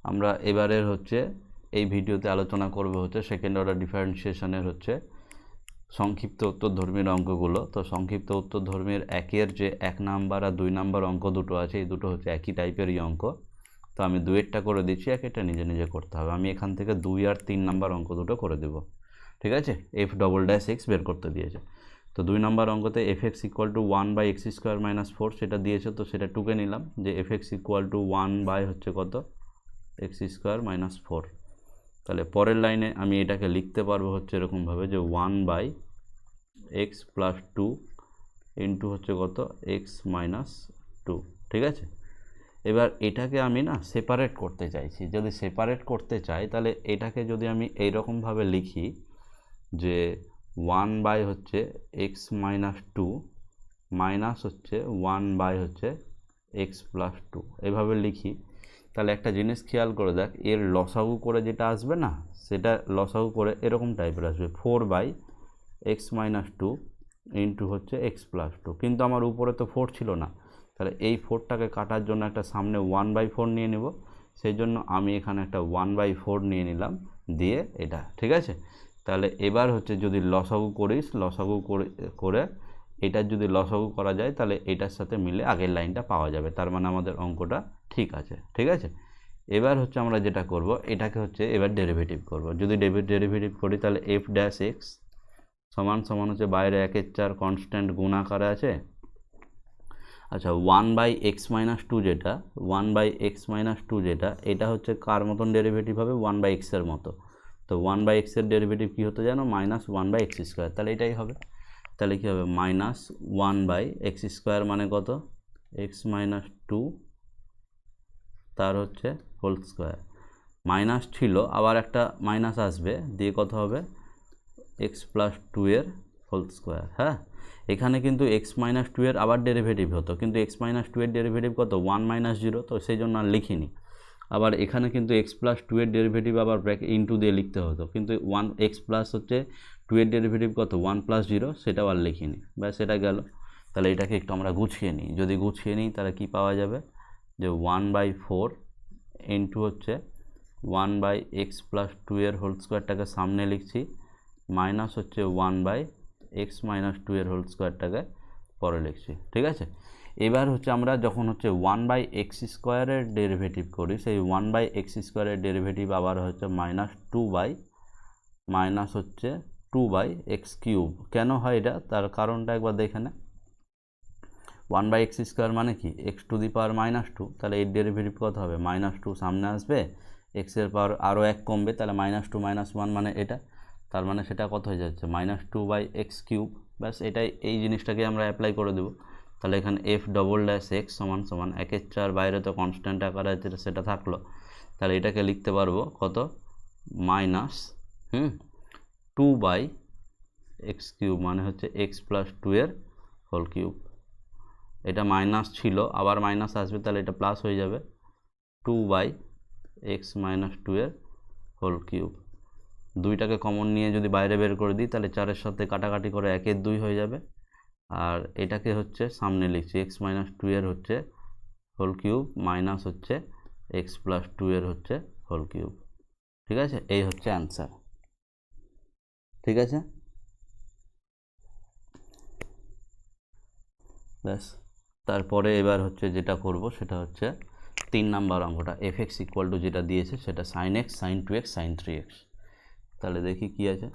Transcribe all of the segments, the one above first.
আমরা এবারের হচ্ছে এই ভিডিওতে আলোচনা করব হচ্ছে সেকেন্ড অর্ডার ডিফারেন্সিয়েশনের হচ্ছে সংক্ষিপ্ত উত্তরধর্মীর অঙ্কগুলো। তো সংক্ষিপ্ত উত্তরধর্মীর একের যে 1 নাম্বার আর 2 নাম্বার অঙ্ক দুটো আছে, এই দুটো হচ্ছে একই টাইপেরই অঙ্ক। তো আমি দুয়েরটা করে দিচ্ছি, একেরটা নিজে নিজে করতে হবে। আমি এখান থেকে 2 আর 3 নাম্বার অঙ্ক দুটো করে দেব, ঠিক আছে। f'(x) বের করতে দিয়েছে। তো 2 নম্বর অঙ্কতে fx = 1/x² - 4 সেটা দিয়েছে, তো সেটা টুকে নিলাম যে fx = 1 হচ্ছে কত, x² - 4। তাহলে পরের লাইনে আমি এটাকে লিখতে পারবো হচ্ছে এরকমভাবে যে 1/x + 2 ইন্টু হচ্ছে কত, x - 2, ঠিক আছে। এবার এটাকে আমি না সেপারেট করতে চাইছি। যদি সেপারেট করতে চাই তাহলে এটাকে যদি আমি এইরকমভাবে লিখি যে 1 হচ্ছে x - 2 মাইনাস হচ্ছে 1 হচ্ছে x + 2 এভাবে লিখি, তাহলে একটা জিনিস খেয়াল করে দেখ, এর লসাগু করে যেটা আসবে না, সেটা লসাগু করে এরকম টাইপের আসবে 4/x - 2 ইন্টু হচ্ছে x + 2। কিন্তু আমার উপরে তো 4 ছিল না, তাহলে এই 4টাকে কাটার জন্য একটা সামনে 1/4 নিয়ে নেব। সেই জন্য আমি এখানে একটা 1/4 নিয়ে নিলাম, দিয়ে এটা, ঠিক আছে। তাহলে এবার হচ্ছে যদি লসাগু করিস, লসাগু করে এটার যদি লসাগু করা যায় তাহলে এটার সাথে মিলে আগের লাইনটা পাওয়া যাবে, তার মানে আমাদের অঙ্কটা ঠিক আছে, ঠিক আছে। এবার হচ্ছে আমরা যেটা করব, এটাকে হচ্ছে এবার ডেরিভেটিভ করব। যদি ডেরিভেটিভ করি তাহলে f'(x) সমান হচ্ছে বাইরে 1/4 কনস্ট্যান্ট গুণ আকারে আছে। আচ্ছা, 1/x - 2 যেটা, 1/x - 2 যেটা, এটা হচ্ছে কার মতন ডেরিভেটিভ হবে, 1/x এর মতো। তো 1/x এর ডেরিভেটিভ কী হতে জানো, -1/x²। তাহলে এটাই হবে। তাহলে কী হবে, -1/x² মানে কত, x - 2 তার হচ্ছে হোল স্কোয়ার। মাইনাস ছিল, আবার একটা মাইনাস আসবে, দিয়ে কত হবে, x + 2 এর হোল স্কোয়ার। হ্যাঁ, এখানে কিন্তু x - 2 এর আবার ডেরিভেটিভ হতো, কিন্তু x - 2 এর ডেরিভেটিভ কত, 1 - 0, তো সেই জন্য আর লিখিনি। আবার এখানে কিন্তু x + 2 এর ডেরিভেটিভ আবার ব্র্যাকেট ইন্টু দিয়ে লিখতে হতো, কিন্তু x প্লাস হচ্ছে 2 এর ডেরিভেটিভ কত, 1 + 0, সেটাও আর লিখিনি। ব্যাস, সেটা গেল। তাহলে এটাকে একটু আমরা গুছিয়ে নিই। যদি গুছিয়ে নিই তাহলে কি পাওয়া যাবে, যে 1/4 ইন্টু হচ্ছে 1/x + 2 এর হোল স্কোয়ারটাকে সামনে লিখছি, মাইনাস হচ্ছে 1/x - 2 এর হোল স্কোয়ারটাকে পরে লিখছি, ঠিক আছে। এবার হচ্ছে আমরা যখন হচ্ছে 1/x² এর ডেরিভেটিভ করি, সেই 1/x² এর ডেরিভেটিভ আবার হচ্ছে -2/x³ কেন হয় এটা, তার কারণটা একবার দেখে নে। 1/x² মানে কি, x⁻², তাহলে এর ডেরিভেটিভ কত হবে, -2 সামনে আসবে, x এর পাওয়ার আরও 1 কমবে, তাহলে -2 - 1 মানে এটা, তার মানে সেটা কত হয়ে যাচ্ছে, -2/x³। ব্যাস, এটাই, এই জিনিসটাকে আমরা অ্যাপ্লাই করে দেবো। তাহলে এখানে f'(x) সমান 1/4, বাইরে তো কনস্ট্যান্ট আকারে আছে সেটা থাকলো, তাহলে এটাকে লিখতে পারবো কত, -2/x³ মানে হচ্ছে x + 2 এর হোল কিউব। এটা মাইনাস ছিল, আবার মাইনাস আসবে, তাহলে এটা প্লাস হয়ে যাবে, 2/x - 2 এর হোল কিউব। 2টাকে কমন নিয়ে যদি বাইরে বের করে দিই তাহলে 4-এর সাথে কাটাকাটি করে 1-এর 2 হয়ে যাবে। আর এটাকে হচ্ছে সামনে লিখছি, x - 2 এর হচ্ছে হোল কিউব মাইনাস হচ্ছে x + 2 এর হচ্ছে হোল কিউব, ঠিক আছে। এই হচ্ছে অ্যান্সার, ঠিক আছে। ব্যাস, তারপরে এবার হচ্ছে যেটা করব সেটা হচ্ছে 3 নাম্বার অঙ্কটা, fx = যেটা দিয়েছে সেটা sin x, sin 2x, sin 3x। তাহলে দেখি কি আছে।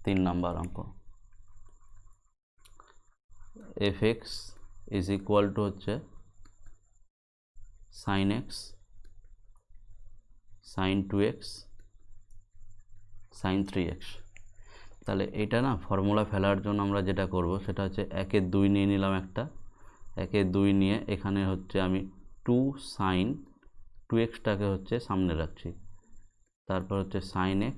3 নাম্বার অঙ্ক, fx = হচ্ছে sin x, sin 2x, sin 3x। তাহলে এটা না ফর্মুলা ফেলার জন্য আমরা যেটা করব সেটা হচ্ছে 1-এর 2 নিয়ে নিলাম একটা, 1-এর 2 নিয়ে এখানে হচ্ছে আমি 2 sin 2xটাকে হচ্ছে সামনে রাখছি, তারপর হচ্ছে sin x,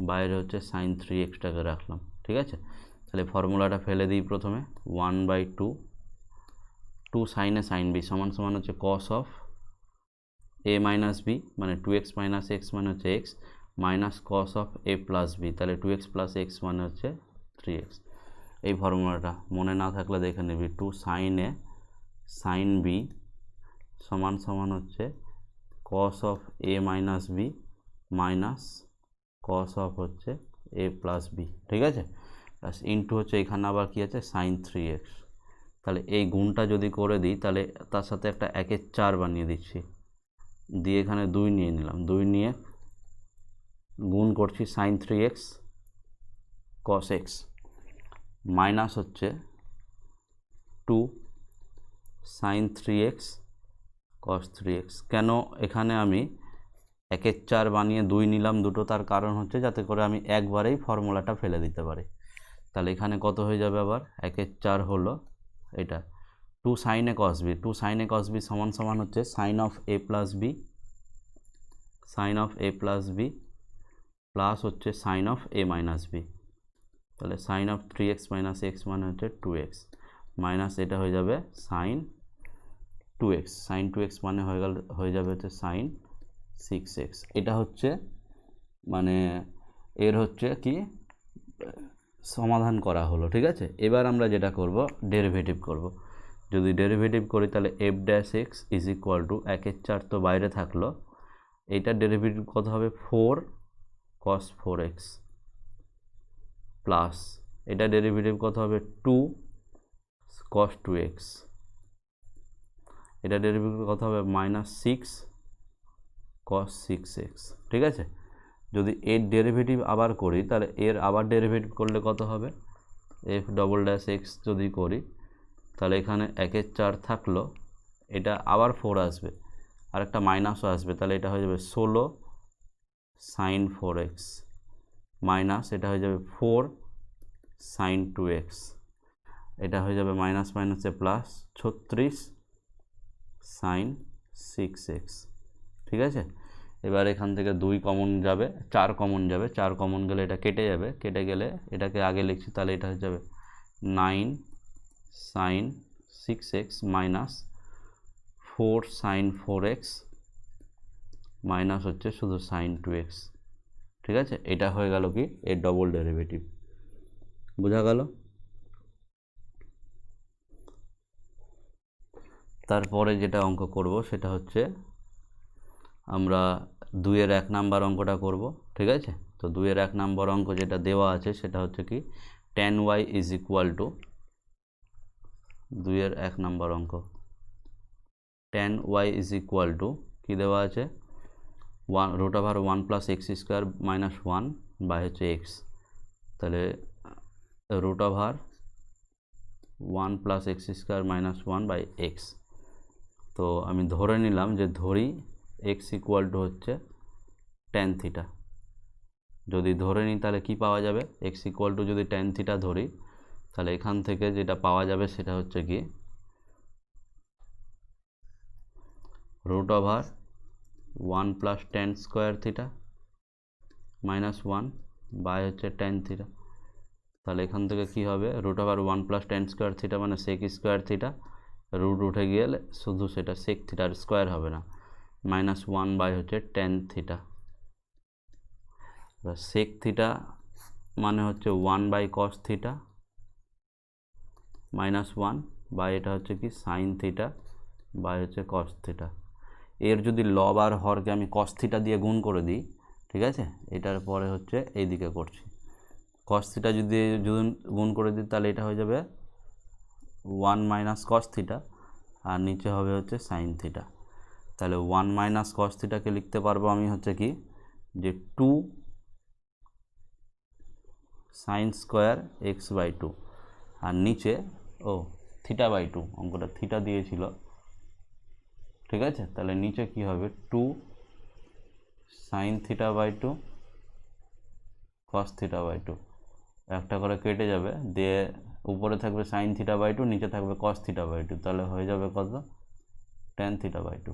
বাইরে হচ্ছে sin 3xটাকে রাখলাম, ঠিক আছে। তাহলে ফর্মুলাটা ফেলে দিই প্রথমে, 1/2 2 sin a sin b সমান হচ্ছে cos of a - b মানে 2x - x মানে হচ্ছে x, minus cos of a + b, তাহলে 2x + x মানে হচ্ছে 3x। এই ফর্মুলাটা মনে না থাকলে দেখে নিবি, 2 sin a sin b সমান সমান হচ্ছে cos of a minus B minus cos of হচ্ছে a প্লাস বি, ঠিক আছে, প্লাস ইন্টু হচ্ছে এখানে আবার কি আছে সাইন 3x। তাহলে এই গুণটা যদি করে দিই তাহলে তার সাথে একটা 1/4 বানিয়ে দিচ্ছি, দিয়ে এখানে 2 নিয়ে নিলাম, 2 নিয়ে গুণ করছি sign 3x cos x minus হচ্ছে 2 সাইন 3x cos 3x। কেন এখানে আমি 1/4 বানিয়ে 2 নিলাম দুটো, তার কারণ হচ্ছে যাতে করে আমি একবারেই ফর্মুলাটা ফেলে দিতে পারি। তাহলে এখানে কত হয়ে যাবে আবার 1/4 হলো এটা 2 sine a cos b, 2 sine a cos b সমান সমান হচ্ছে sine of a plus b, sine of a plus b plus হচ্ছে sine of a minus b. তাহলে sine of 3x minus x মানে হচ্ছে 2x মাইনাস এটা হয়ে যাবে সাইন 2x, সাইন 2x মানে হয়ে যাবে হচ্ছে সাইন 6x। এটা হচ্ছে মানে এর হচ্ছে কি সমাধান করা হলো, ঠিক আছে। এবার আমরা যেটা করব ডেরিভেটিভ করব। যদি ডেরিভেটিভ করি তাহলে f dash x is equal two 1/4 তো বাইরে থাকলো, এইটার ডেরিভেটিভ কত হবে 4 cos 4x প্লাস এটা ডেরিভেটিভ কত হবে 2 cos 2x, এটা ডেরিভেটিভ কত হবে মাইনাস 6 cos 6x, ঠিক আছে। যদি এর ডেরিভেটিভ আবার করি তাহলে এর আবার ডেরিভেটিভ করলে কত হবে f ডবল ড্যাশ x যদি করি তাহলে এখানে 1/4 থাকলো, এটা আবার 4 আসবে আর একটা মাইনাসও আসবে, তাহলে এটা হয়ে যাবে 16 সাইন 4x মাইনাস এটা হয়ে যাবে 4 সাইন 2x, এটা হয়ে যাবে মাইনাস মাইনাসে প্লাস 36 সাইন 6x, ঠিক আছে। এবার এখান থেকে 2 কমন যাবে, 4 কমন যাবে, 4 কমন গেলে এটা কেটে যাবে, কেটে গেলে এটাকে আগে লিখছি তাহলে এটা হয়ে যাবে 9 sign 6x minus 4 sign 4x minus হচ্ছে শুধু সাইন 2x, ঠিক আছে। এটা হয়ে গেল কি এর ডবল ডেরিভেটিভ, বোঝা গেল। তারপরে যেটা অঙ্ক করব সেটা হচ্ছে আমরা 2-এর 1 নাম্বার অঙ্কটা করব, ঠিক আছে। তো 2-এর 1 নাম্বার অঙ্ক যেটা দেওয়া আছে সেটা হচ্ছে কি tan y is equal to 2-এর 1 নাম্বার অঙ্ক tan y is equal to কি দেওয়া আছে 1√1 plus x square minus 1 by হচ্ছে এক্স, তাহলে √1 plus x square minus 1 by x. তো আমি ধরে নিলাম যে ধরি x ইকুয়াল টু হচ্ছে tan থিটা। যদি ধরে নিই তাহলে কি পাওয়া যাবে x ইকুয়াল টু যদি tan থিটা ধরি তাহলে এখান থেকে যেটা পাওয়া যাবে সেটা হচ্ছে কি √1 plus tan square theta minus 1 by হচ্ছে tan থিটা। তাহলে এখান থেকে কি হবে √1 প্লাস tan স্কোয়ার থিটা মানে sec স্কোয়ার থিটা, রুট উঠে গেলে শুধু সেটা sec থিটার স্কোয়ার হবে না, মাইনাস 1 বাই হচ্ছে tan থিটা। sec থিটা মানে হচ্ছে 1 by cos theta minus 1 by এটা হচ্ছে কি সাইন থিটা বাই হচ্ছে cos থিটা। এর যদি লব আর হরকে আমি cos থিটা দিয়ে গুণ করে দিই, ঠিক আছে, এটার পরে হচ্ছে এই দিকে করছি cos থিটা যদি গুণ করে দিই তাহলে এটা হয়ে যাবে 1 মাইনাস cos থিটা আর নিচে হবে হচ্ছে সাইন থিটা। তাহলে 1 মাইনাস cos থিটাকে লিখতে পারবো আমি হচ্ছে কি যে 2 সাইন স্কোয়ার এক্স বাই 2 আর নিচে থিটা বাই 2, অঙ্কটা থিটা দিয়েছিল, ঠিক আছে। তাহলে নিচে কি হবে 2 sine theta by 2 cos theta by 2, একটা করে কেটে যাবে, দিয়ে উপরে থাকবে সাইন থিটা বাই 2, নিচে থাকবে cos থিটা বাই 2, তাহলে হয়ে যাবে কত tan থিটা বাই 2।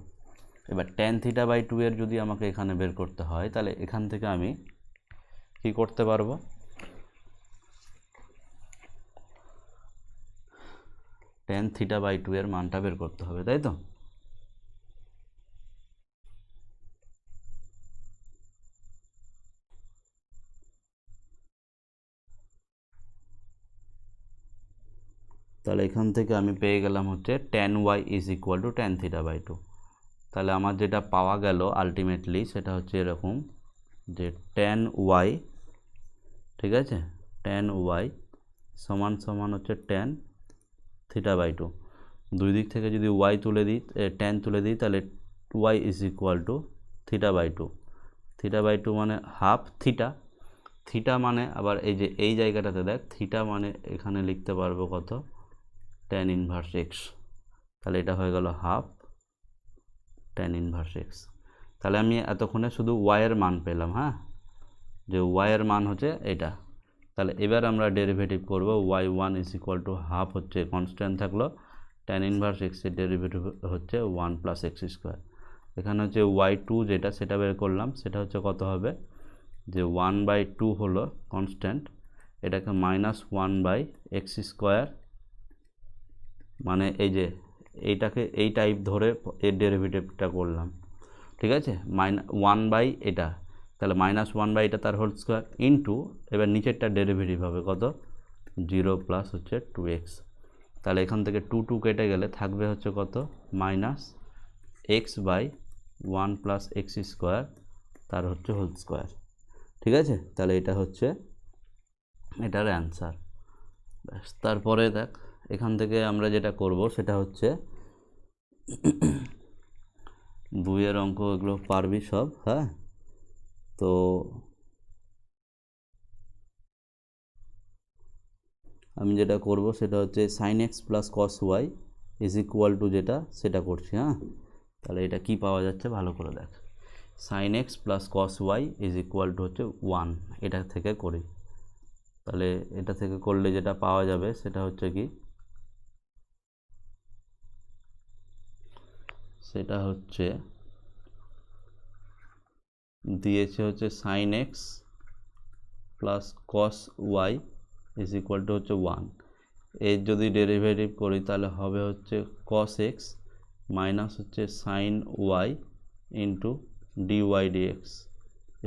এবার tan থিটা বাই 2 এর যদি আমাকে এখানে বের করতে হয় তাহলে এখান থেকে আমি কি করতে পারবো tan থিটা বাই 2 এর মানটা বের করতে হবে, তাই তো। তাহলে এখান থেকে আমি পেয়ে গেলাম হচ্ছে tan y is equal to tan theta by 2। তাহলে আমার যেটা পাওয়া গেল আলটিমেটলি সেটা হচ্ছে এরকম যে tan y, ঠিক আছে, tan y সমান সমান হচ্ছে tan θ/2। দুই দিক থেকে যদি y তুলে দিই, tan তুলে দিই, তাহলে y ইজ ইকুয়াল টু θ/2। θ/2 মানে হাফ থিটা। থিটা মানে আবার এই যে এই জায়গাটাতে দেখ, থিটা মানে এখানে লিখতে পারবো কত, tan ইনভার্স এক্স। তাহলে এটা হয়ে গেল হাফ tan ইনভার্স এক্স। তাহলে আমি এতক্ষণে শুধু y এর মান পেলাম, হ্যাঁ, যে y এর মান হচ্ছে এটা। তাহলে এবার আমরা ডেরিভেটিভ করব, y1 is equal to half হচ্ছে কনস্ট্যান্ট থাকলো, tan ইনভার্স এক্সের ডেরিভেটিভ হচ্ছে 1 প্লাস এক্স স্কোয়ার। এখানে হচ্ছে y2 যেটা সেটা বের করলাম, সেটা হচ্ছে কত হবে, যে 1/2 হলো কনস্ট্যান্ট, এটাকে -1/x স্কোয়ার, মানে এই যে এইটাকে এই টাইপ ধরে এর ডেরিভেটিভটা করলাম, ঠিক আছে, -1 এটা, তাহলে -1 এটা তার হোল স্কোয়ার ইন্টু এবার নিচেরটা ডেরিভেটিভ হবে কত, 0 প্লাস হচ্ছে 2x। তাহলে এখান থেকে 2 কেটে গেলে থাকবে হচ্ছে কত, -x/1 প্লাস এক্স স্কোয়ার তার হচ্ছে হোল স্কোয়ার, ঠিক আছে। তাহলে এটা হচ্ছে এটার অ্যান্সার। ব্যাস, তারপরে দেখ এখান থেকে আমরা যেটা করব সেটা হচ্ছে 2 অঙ্ক, এগুলো পারবি সব, হ্যাঁ। তো আমি যেটা করব সেটা হচ্ছে sin x plus cos y is equal to যেটা সেটা করছি, হ্যাঁ। তাহলে এটা কি পাওয়া যাচ্ছে ভালো করে দেখ, sin x plus cos y is equal to হচ্ছে 1, এটা থেকে করি। তাহলে এটা থেকে করলে যেটা পাওয়া যাবে সেটা হচ্ছে কি, সেটা হচ্ছে দিয়েছে হচ্ছে sin x plus cos y is equal to হচ্ছে 1। এর যদি ডেরিভেটিভ করি তাহলে হবে হচ্ছে cos x মাইনাস হচ্ছে sin y into dy dx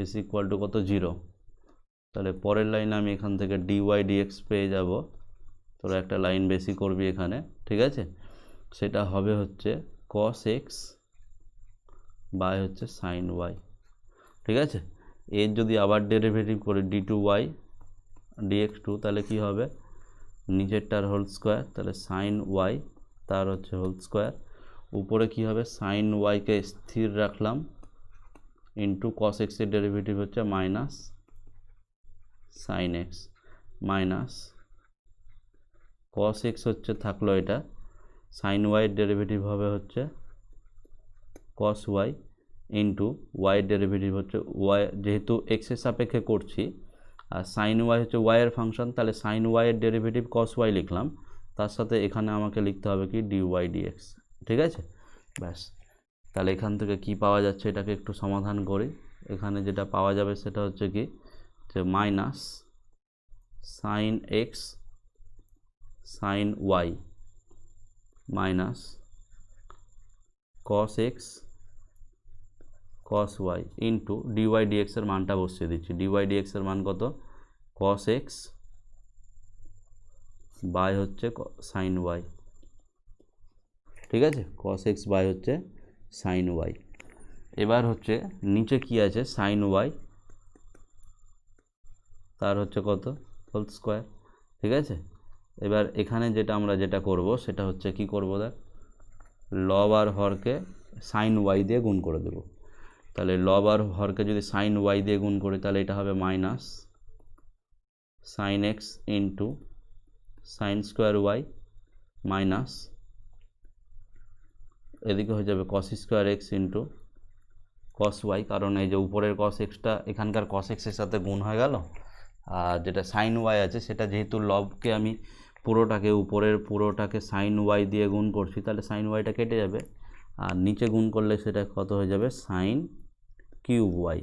is equal to কত, 0। তাহলে পরের লাইনে আমি এখান থেকে dy dx পেয়ে যাব, তোরা একটা লাইন বেশি করবি এখানে, ঠিক আছে। সেটা হবে হচ্ছে cos x বাই হচ্ছে sin y, ঠিক আছে। এর যদি আবার ডেরিভেটিভ করি d2y dx2, তাহলে কি হবে, নিচেরটার হোল স্কোয়ার, তাহলে sin y তার হচ্ছে হোল স্কোয়ার, উপরে কি হবে sin y কে স্থির রাখলাম ইন্টু cos x এর ডেরিভেটিভ হচ্ছে minus sin x minus cos x হচ্ছে থাকলো এটা, sin y এর ডেরিভেটিভ হবে হচ্ছে cos y ইন্টু y এর ডেরিভেটিভ হচ্ছে y, যেহেতু x এর সাপেক্ষে করছি আর sin y হচ্ছে y এর ফাংশন, তাহলে sin y এর ডেরিভেটিভ cos y লিখলাম, তার সাথে এখানে আমাকে লিখতে হবে কি dy dx, ঠিক আছে। ব্যাস, তাহলে এখান থেকে কি পাওয়া যাচ্ছে এটাকে একটু সমাধান করি। এখানে যেটা পাওয়া যাবে সেটা হচ্ছে কি, যে minus sin x sin y minus cos x cos y into dy dx এর মানটা বসিয়ে দিচ্ছি, dy dx এর মান কত, cos x বাই হচ্ছে sin y, ঠিক আছে, cos x বাই হচ্ছে sin y। এবার হচ্ছে নিচে কি আছে sin y তার হচ্ছে কত, হোল স্কোয়ার, ঠিক আছে। এবার এখানে যেটা আমরা যেটা করব সেটা হচ্ছে কি করব, দেখ লব আর হরকে sin y দিয়ে গুণ করে দেব। তাহলে লব আর হরকে যদি sin y দিয়ে গুণ করি তাহলে এটা হবে minus sin x into sin square y minus এদিকে হয়ে যাবে cos square x into cos y, কারণ এই যে উপরের cos xটা এখানকার cos x এর সাথে গুণ হয়ে গেল, আর যেটা sin y আছে সেটা যেহেতু লবকে আমি পুরোটাকে উপরের পুরোটাকে sin y দিয়ে গুণ করছি, তাহলে sin yটা কেটে যাবে, আর নিচে গুণ করলে সেটা কত হয়ে যাবে sin কিউব y,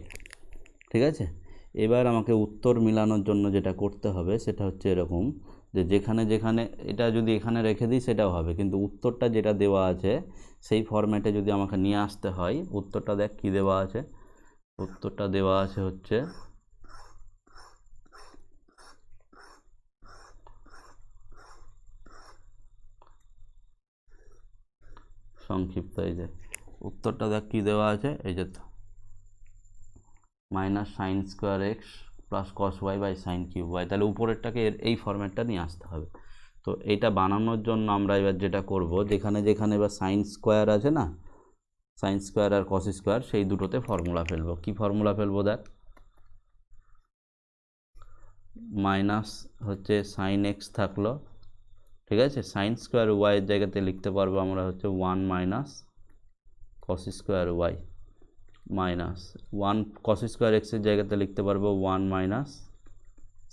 ঠিক আছে। এবার আমাকে উত্তর মিলানোর জন্য যেটা করতে হবে সেটা হচ্ছে এরকম, যে যেখানে যেখানে এটা যদি এখানে রেখে দিই সেটাও হবে, কিন্তু উত্তরটা যেটা দেওয়া আছে সেই ফরম্যাটে যদি আমাকে নিয়ে আসতে হয়, উত্তরটা দেখ কি দেওয়া আছে, উত্তরটা দেওয়া আছে হচ্ছে সংক্ষিপ্ত, এই যে উত্তরটা দেখ কী দেওয়া আছে, এই যে minus sine square X plus cos Y by sine cube Y. তাহলে উপরেরটাকে এই ফরম্যাটটা নিয়ে আসতে হবে। তো এইটা বানানোর জন্য আমরা এবার যেটা করব, যেখানে যেখানে এবার সাইন স্কোয়ার আছে না, সাইন স্কোয়ার আর কস স্কোয়ার, সেই দুটোতে ফর্মুলা ফেলবো। কি ফর্মুলা ফেলবো দেখ, মাইনাস হচ্ছে সাইন এক্স থাকলো, ঠিক আছে, সাইন স্কোয়ার ওয়াইয়ের জায়গাতে লিখতে পারবো আমরা হচ্ছে 1 minus cos square Y, minus 1 cos square এক্সের জায়গাতে লিখতে পারবো 1 minus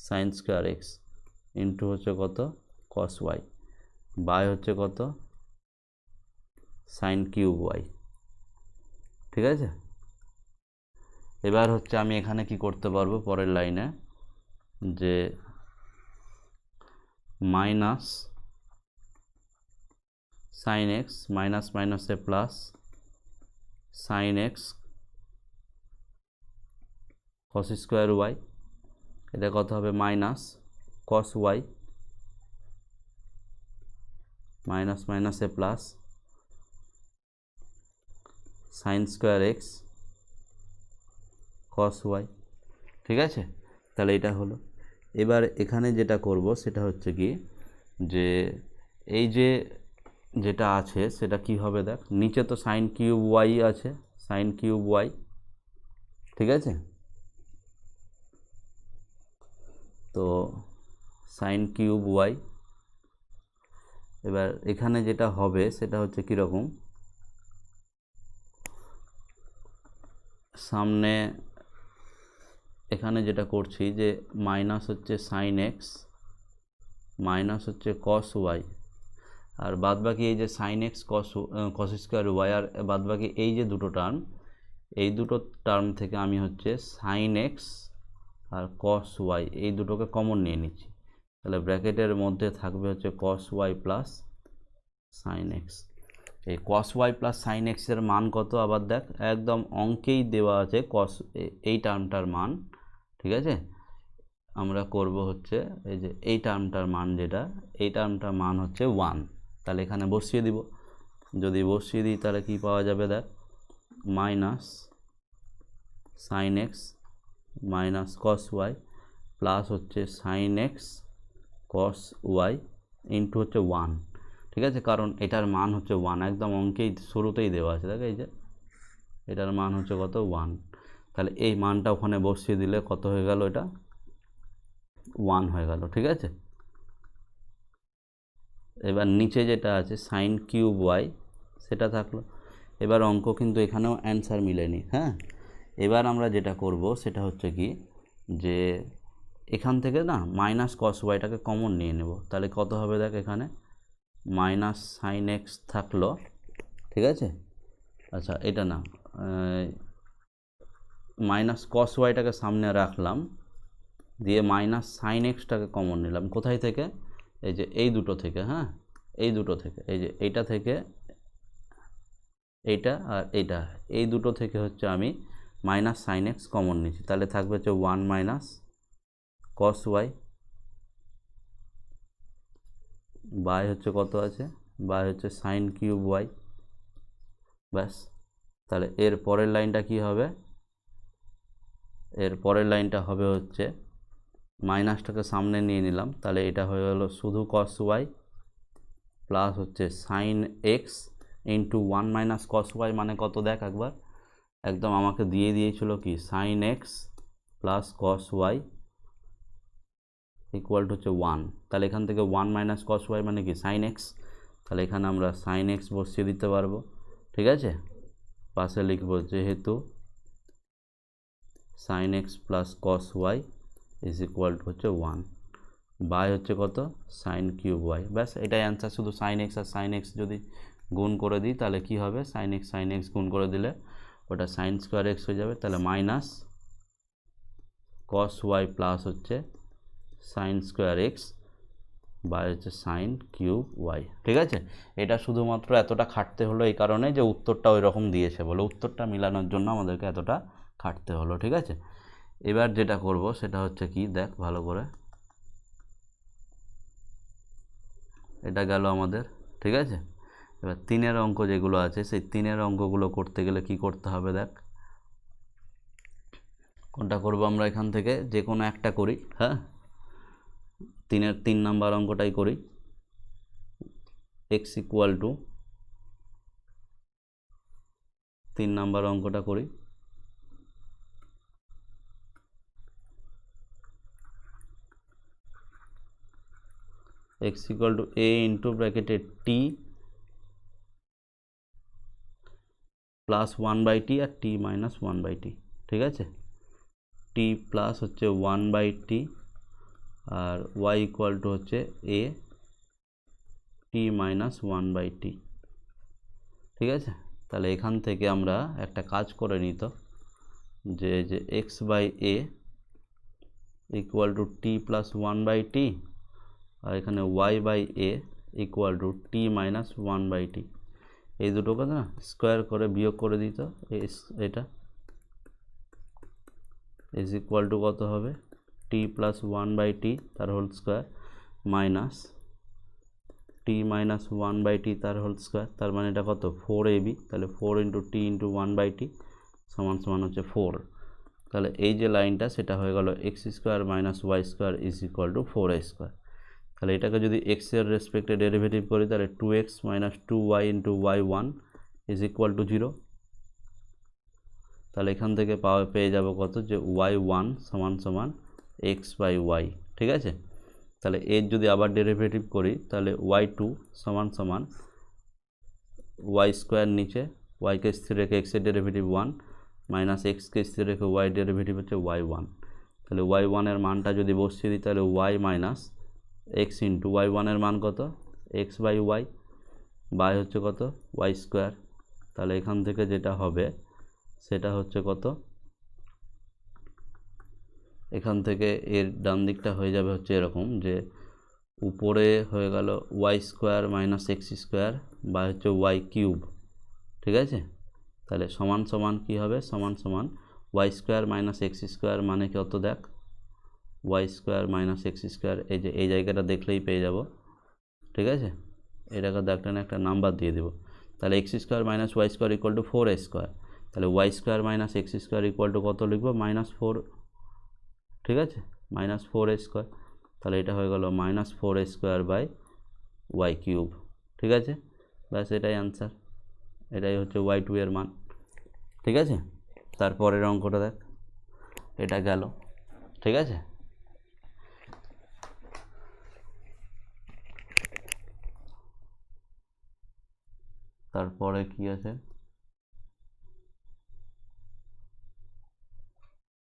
sine square X into হচ্ছে কত কস ওয়াই, বাই হচ্ছে কত সাইন কিউব ওয়াই, ঠিক আছে। এবার হচ্ছে আমি এখানে কি করতে পারবো পরের লাইনে, যে মাইনাস সাইন এক্স মাইনাস মাইনাসে plus sine x cos square Y, এটা কত হবে মাইনাস কস ওয়াই মাইনাস মাইনাসে plus sine square X cos Y, ঠিক আছে। তাহলে এটা হলো। এবার এখানে যেটা করব সেটা হচ্ছে কি, যে এই যে যেটা আছে সেটা কি হবে দেখ, নিচে তো সাইন কিউব ওয়াই আছে, সাইন কিউব ওয়াই, ঠিক আছে। তো সাইন কিউব ওয়াই, এবার এখানে যেটা হবে সেটা হচ্ছে কীরকম, সামনে এখানে যেটা করছি যে মাইনাস হচ্ছে সাইন এক্স মাইনাস হচ্ছে কস ওয়াই, আর বাদবাকি এই যে sine x cos square y, আর বাদবাকি এই যে দুটো টার্ম, এই দুটো টার্ম থেকে আমি হচ্ছে সাইন এক্স আর কস ওয়াই এই দুটোকে কমন নিয়ে নিচ্ছি। তাহলে ব্র্যাকেটের মধ্যে থাকবে হচ্ছে cos Y plus sine X. এই কস ওয়াই প্লাস সাইন এক্সের মান কত আবার দেখ, একদম অঙ্কেই দেওয়া আছে কস এই টার্মটার মান, ঠিক আছে। আমরা করব হচ্ছে এই যে এই টার্মটার মান, যেটা এই টার্মটার মান হচ্ছে 1, তাহলে এখানে বসিয়ে দিব। যদি বসিয়ে দিই তাহলে কি পাওয়া যাবে দেখ, minus sine x minus cos Y plus হচ্ছে sine x cos y into হচ্ছে 1, ঠিক আছে। কারণ এটার মান হচ্ছে 1, একদম অঙ্কেই শুরুতেই দেওয়া আছে, দেখ এই যে এটার মান হচ্ছে কত 1, তাহলে এই মানটা ওখানে বসিয়ে দিলে কত হয়ে গেল, এটা 1 হয়ে গেল, ঠিক আছে। এবার নিচে যেটা আছে সাইন কিউব ওয়াই সেটা থাকলো। এবার অঙ্ক কিন্তু এখানেও অ্যান্সার মিলেনি, হ্যাঁ। এবার আমরা যেটা করব সেটা হচ্ছে কি, যে এখান থেকে না মাইনাস কস ওয়াইটাকে কমন নিয়ে নেব। তাহলে কত হবে দেখ, এখানে মাইনাস সাইন এক্স থাকলো, ঠিক আছে। আচ্ছা এটা না, মাইনাস কস ওয়াইটাকে সামনে রাখলাম, দিয়ে মাইনাস সাইন এক্সটাকে কমন নিলাম কোথায় থেকে, এই যে এই দুটো থেকে, হ্যাঁ এই দুটো থেকে, এই যে এইটা থেকে এইটা আর এইটা, এই দুটো থেকে হচ্ছে আমি মাইনাস সাইন এক্স কমন নিচ্ছি। তাহলে থাকবে হচ্ছে 1 মাইনাস কস ওয়াই বাই হচ্ছে কত আছে, বাই হচ্ছে সাইন কিউব ওয়াই, ব্যাস। তাহলে এর পরের লাইনটা কি হবে, এর পরের লাইনটা হবে হচ্ছে মাইনাসটাকে সামনে নিয়ে নিলাম, তাহলে এটা হয়ে গেলো শুধু কস ওয়াই প্লাস হচ্ছে sine X into 1 minus cos Y মানে কত দেখ একবার, একদম আমাকে দিয়ে দিয়েছিল কি sine X plus cos Y equal to হচ্ছে 1। তাহলে এখান থেকে 1 মাইনাস কস ওয়াই মানে কি সাইন এক্স, তাহলে এখানে আমরা সাইন এক্স বসিয়ে দিতে পারবো, ঠিক আছে। পাশে লিখবো যেহেতু sine X plus cos Y is equal to হচ্ছে 1 বাই হচ্ছে কত সাইন কিউব ওয়াই, ব্যাস এটাই অ্যান্সার। শুধু সাইন এক্স আর সাইন এক্স যদি গুণ করে দিই তাহলে কি হবে, সাইন এক্স গুণ করে দিলে ওটা সাইন স্কোয়ার এক্স হয়ে যাবে, তাহলে মাইনাস কস ওয়াই প্লাস হচ্ছে সাইন স্কোয়ার এক্স বাই হচ্ছে সাইন কিউব ওয়াই, ঠিক আছে। এটা শুধুমাত্র এতটা খাটতে হলো এই কারণে যে উত্তরটা ওই রকম দিয়েছে বলে, উত্তরটা মেলানোর জন্য আমাদেরকে এতটা খাটতে হলো, ঠিক আছে। এবার যেটা করব সেটা হচ্ছে কি দেখ ভালো করে, এটা গেল আমাদের, ঠিক আছে। এবার 3-এর অঙ্ক যেগুলো আছে সেই 3-এর অঙ্কগুলো করতে গেলে কি করতে হবে দেখ, কোনটা করব আমরা এখান থেকে যে কোনো একটা করি। হ্যাঁ, 3-এর 3 নাম্বার অঙ্কটাই করি। x ইকুয়াল টু 3 নাম্বার অঙ্কটা করি। x equal to a into ব্র্যাকেটে t প্লাস 1/t আর t মাইনাস 1/t। ঠিক আছে, t প্লাস হচ্ছে 1/t আর y ইকুয়াল টু হচ্ছে a t মাইনাস 1/t। ঠিক আছে, তাহলে এখান থেকে আমরা একটা কাজ করে নিত যে x by a equal to t plus 1/t আর এখানে y by a equal to t minus 1/t। এই দুটোকে না স্কোয়ার করে বিয়োগ করে দিত, এটা ইজ ইকুয়াল টু কত হবে, t প্লাস 1/t তার whole square minus t minus 1/t তার হোল স্কোয়ার, তার মানে এটা কত 4ab। তাহলে 4 ইন্টু t ইন্টু 1/t সমান সমান হচ্ছে 4। তাহলে এই যে লাইনটা সেটা হয়ে গেল X square minus Y square is equal to 4a square. তাহলে এটাকে যদি x এর রেসপেক্টে ডেরিভেটিভ করি তাহলে 2x minus 2y into y1 is equal two 0। তাহলে এখান থেকে পেয়ে যাব কত, যে y1 সমান সমান x বাই y। ঠিক আছে, তাহলে এর যদি আবার ডেরিভেটিভ করি তাহলে y2 সমান সমান y স্কোয়ার, নিচে yকে স্থির রেখে x এর ডেরিভেটিভ 1 মাইনাস এক্সকে স্থির রেখে y ডেরিভেটিভ হচ্ছে y1। তাহলে y1 এর মানটা যদি বসিয়ে দিই তাহলে y minus x into y1 এর মান কত, এক্স বাই ওয়াই, বাই হচ্ছে কত y স্কোয়ার। তাহলে এখান থেকে যেটা হবে সেটা হচ্ছে কত, এখান থেকে এর ডান দিকটা হয়ে যাবে হচ্ছে এরকম, যে উপরে হয়ে গেল Y square minus x square বা হচ্ছে ওয়াই কিউব। ঠিক আছে, তাহলে সমান সমান কী হবে, সমান সমান Y square minus x square মানে কত দেখ, Y square minus x square, এই যে এই জায়গাটা দেখলেই পেয়ে যাব। ঠিক আছে, এটাকে দেখতে না একটা নাম্বার দিয়ে দেবো। তাহলে x square minus Y square equal to 4a square. তাহলে y square minus x square equal to কত লিখবো, -4। ঠিক আছে, -4a স্কোয়ার। তাহলে এটা হয়ে গেল -4a square by Y cube. ঠিক আছে, ব্যাস এটাই অ্যান্সার, এটাই হচ্ছে y2 এর মান। ঠিক আছে, তারপরের অঙ্কটা দেখ, এটা গেল। ঠিক আছে, তারপরে কি আছে,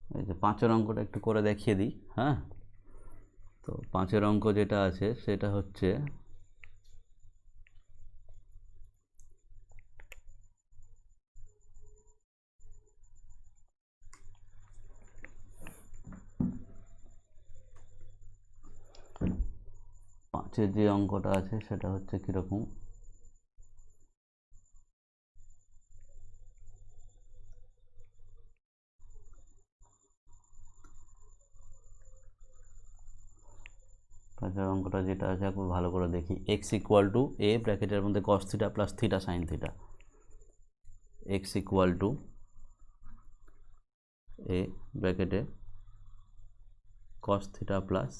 এই যে 5-এর অঙ্কটা একটু করে দেখিয়ে দিই। হ্যাঁ, তো 5-এর অঙ্ক যেটা আছে সেটা হচ্ছে পাঁচের যে অঙ্কটা আছে সেটা হচ্ছে কীরকম, পাঁচের অঙ্কটা যেটা আছে একটু ভালো করে দেখি। এক্স ইকুয়াল টু এ ব্র্যাকেটের মধ্যে cos theta plus theta sine theta, x equal to a ব্র্যাকেটে cos theta plus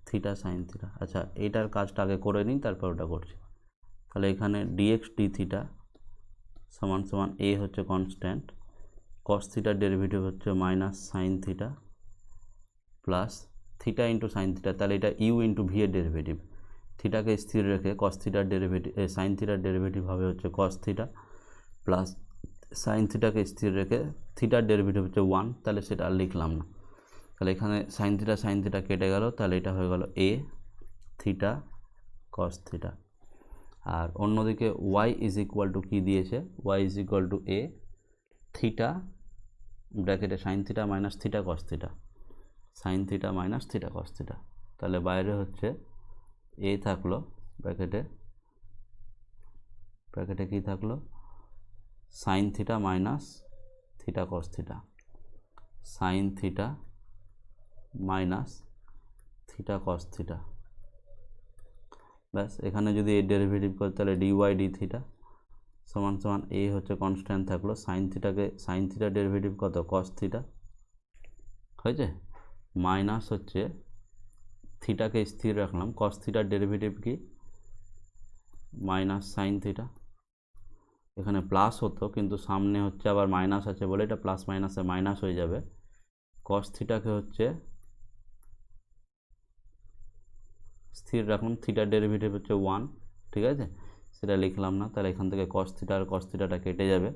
theta sine theta. আচ্ছা, এইটার কাজটা আগে করে নিই, তারপর ওটা করছি। তাহলে এখানে ডিএক্স ডি থিটা সমান সমান এ হচ্ছে কনস্ট্যান্ট, কস থিটার ডেরিভেটিভ হচ্ছে minus sine theta plus theta into sine theta. তাহলে এটা ইউ ইন্টু ভি এর ডেরিভেটিভ, থিটাকে স্থির রেখে কস থিটার ডেরিভেটিভ, সাইন থিটার ডেরিভেটিভ হবে হচ্ছে কস থিটা প্লাস সাইন থিটাকে স্থির রেখে থিটার ডেরিভেটিভ হচ্ছে 1। তাহলে সেটা আর লিখলাম না। তাহলে এখানে সাইন থিটা কেটে গেল, তাহলে এটা হয়ে গেল এ থিটা কস থিটা। আর অন্যদিকে ওয়াই ইজ ইকুয়াল টু কী দিয়েছে, y is equal to a theta ব্র্যাকেটে sine theta minus theta cos theta, sine theta minus theta cos theta. তাহলে বাইরে হচ্ছে এ থাকলো ব্র্যাকেটে কী থাকলো, sine theta minus theta cos theta, sine theta minus theta cos theta ব্যাস এখানে যদি এই ডেরিভেটিভ করি তাহলে ডিওয়াই ডি থিটা সমান সমান এ হচ্ছে কনস্ট্যান্ট থাকলো, সাইন থিটা ডেরিভেটিভ কত কস থিটা হয়েছে, মাইনাস হচ্ছে থিটাকে স্থির রাখলাম, কস থিটার ডেরিভেটিভ কি মাইনাস সাইন থিটা, এখানে প্লাস হতো কিন্তু সামনে হচ্ছে আবার মাইনাস আছে বলে এটা প্লাস মাইনাসে মাইনাস হয়ে যাবে, কস থিটাকে হচ্ছে স্থির রাখুন, থিটার ডেরিভেটিভ হচ্ছে 1, ঠিক আছে, সেটা লিখলাম না, তাহলে এখান থেকে কস থিটা আর কস থিটাটা কেটে যাবে,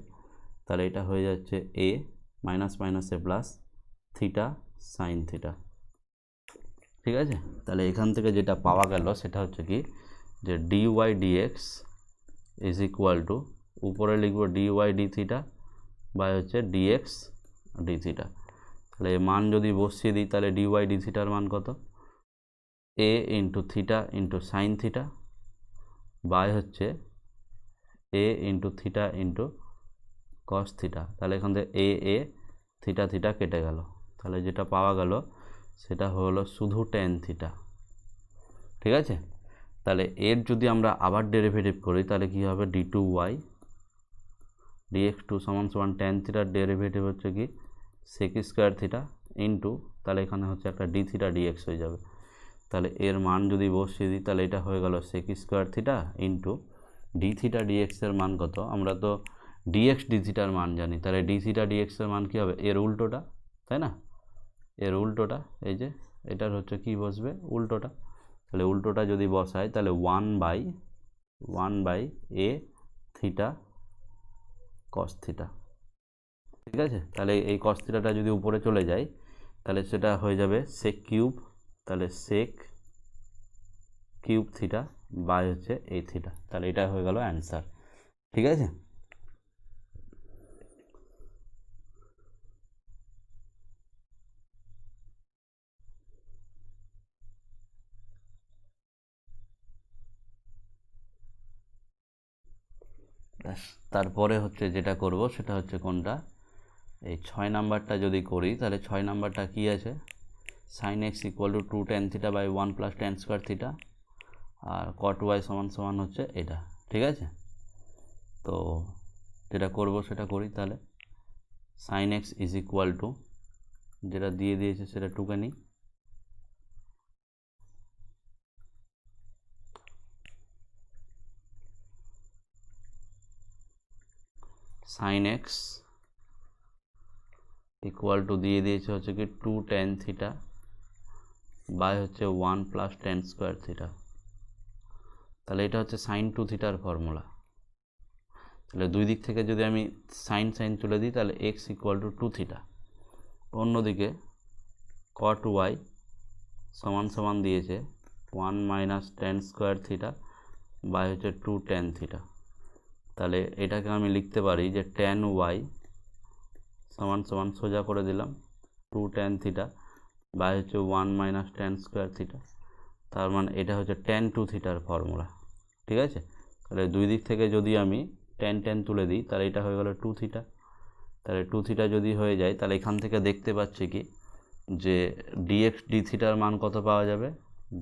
তাহলে এটা হয়ে যাচ্ছে এ মাইনাস মাইনাসে প্লাস থিটা সাইন থিটা, ঠিক আছে। তাহলে এখান থেকে যেটা পাওয়া গেল সেটা হচ্ছে কি যে dy dx is equal to উপরে লিখব ডিওয়াই ডি থিটা বাই হচ্ছে ডিএক্স ডি থিটা, তাহলে এই মান যদি বসিয়ে দিই তাহলে ডিওয়াই ডি থিটার মান কত a into theta into sine theta by হচ্ছে a into theta into cos theta, তাহলে এখান থেকে এ থিটা থিটা কেটে গেল, তাহলে যেটা পাওয়া গেল সেটা হলো শুধু ট্যান থিটা, ঠিক আছে। তাহলে এর যদি আমরা আবার ডেরিভেটিভ করি তাহলে কি হবে D two Y dx two সমান সমান ট্যান থিটার ডেরিভেটিভ হচ্ছে কি সেক স্কোয়ার থিটা ইন্টু, তাহলে এখানে হচ্ছে একটা ডি থিটা ডিএক্স হয়ে যাবে, তাহলে এর মান যদি বসিয়ে দিই তাহলে এটা হয়ে গেল sec square theta into d theta ডিএক্সের মান কত, আমরা তো ডিএক্স ডি থিটার মান জানি, তাহলে ডি থিটা ডিএক্সের মান কী হবে এর উল্টোটা, তাই না, এর উল্টোটা, এই যে এটার হচ্ছে কি বসবে উল্টোটা, তাহলে উল্টোটা যদি বসায় তাহলে 1 by A theta cos theta, ঠিক আছে। তাহলে এই কস থিটাটা যদি উপরে চলে যায় তাহলে সেটা হয়ে যাবে সেক কিউব, তাহলে সেক কিউব থিটা বাই হচ্ছে এই থিটা, তাহলে এটা হয়ে গেল অ্যান্সার, ঠিক আছে। তারপরে হচ্ছে যেটা করব সেটা হচ্ছে কোনটা এই 6 নাম্বারটা যদি করি তাহলে 6 নাম্বারটা কি আছে sine X equal to 2 tan theta by 1 plus tan square theta আর কট ওয়াই সমান সমান হচ্ছে এটা, ঠিক আছে। তো যেটা করব সেটা করি, তাহলে sine X is equal to যেটা দিয়ে দিয়েছে সেটা টুকে নিই, সাইন এক্স ইকুয়াল টু দিয়ে দিয়েছে হচ্ছে কি 2 ট্যান থিটা বাই হচ্ছে 1 প্লাস ট্যান স্কোয়ার থিটা, তাহলে এটা হচ্ছে সাইন 2 থিটার ফর্মুলা, তাহলে দুই দিক থেকে যদি আমি সাইন তুলে দিই তাহলে এক্স ইকুয়াল টু 2 থিটা, অন্যদিকে কট ওয়াই সমান সমান দিয়েছে 1 minus tan square theta by হচ্ছে 2 ট্যান থিটা, তাহলে এটাকে আমি লিখতে পারি যে ট্যান ওয়াই সমান সমান সোজা করে দিলাম 2 ট্যান থিটা বাই হচ্ছে 1 মাইনাস ট্যান স্কোয়ার থিটা, তার মানে এটা হচ্ছে ট্যান 2 থিটার ফর্মুলা, ঠিক আছে। তাহলে দুই দিক থেকে যদি আমি ট্যান তুলে দিই তাহলে এটা হয়ে গেল 2 থিটা, তাহলে 2 থিটা যদি হয়ে যায় তাহলে এখান থেকে দেখতে পাচ্ছি কি যে ডিএক্স ডি থিটার মান কত পাওয়া যাবে,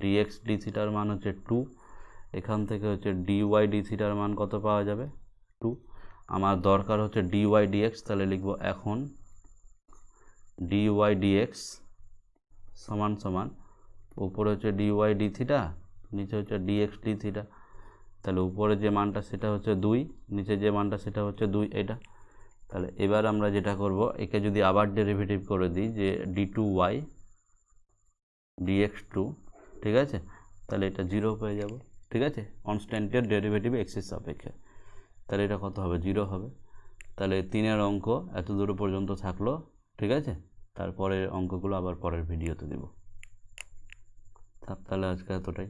ডিএক্স ডি থিটার মান হচ্ছে 2, এখান থেকে হচ্ছে ডিওয়াই ডি থিটার মান কত পাওয়া যাবে 2, আমার দরকার হচ্ছে ডিওয়াই ডিএক্স, তাহলে লিখব এখন ডিওয়াই ডিএক্স সমান সমান উপরে হচ্ছে ডিওয়াই ডি থিটা নিচে হচ্ছে ডিএক্স ডি থিটা, তাহলে উপরে যে মানটা সেটা হচ্ছে 2, নিচে যে মানটা সেটা হচ্ছে 2 এটা, তাহলে এবার আমরা যেটা করব একে যদি আবার ডেরিভেটিভ করে দিই যে D two Y dx two, ঠিক আছে, তাহলে এটা 0 হয়ে যাব, ঠিক আছে, কনস্ট্যান্টের ডেরিভেটিভ এক্সের সাপেক্ষে, তাহলে এটা কত হবে 0 হবে, তাহলে 3-এর অঙ্ক এত দূর পর্যন্ত থাকলো, ঠিক আছে, তারপরের অঙ্কগুলো আবার পরের ভিডিওতে দেব, তাহলে আজকে এতটাই।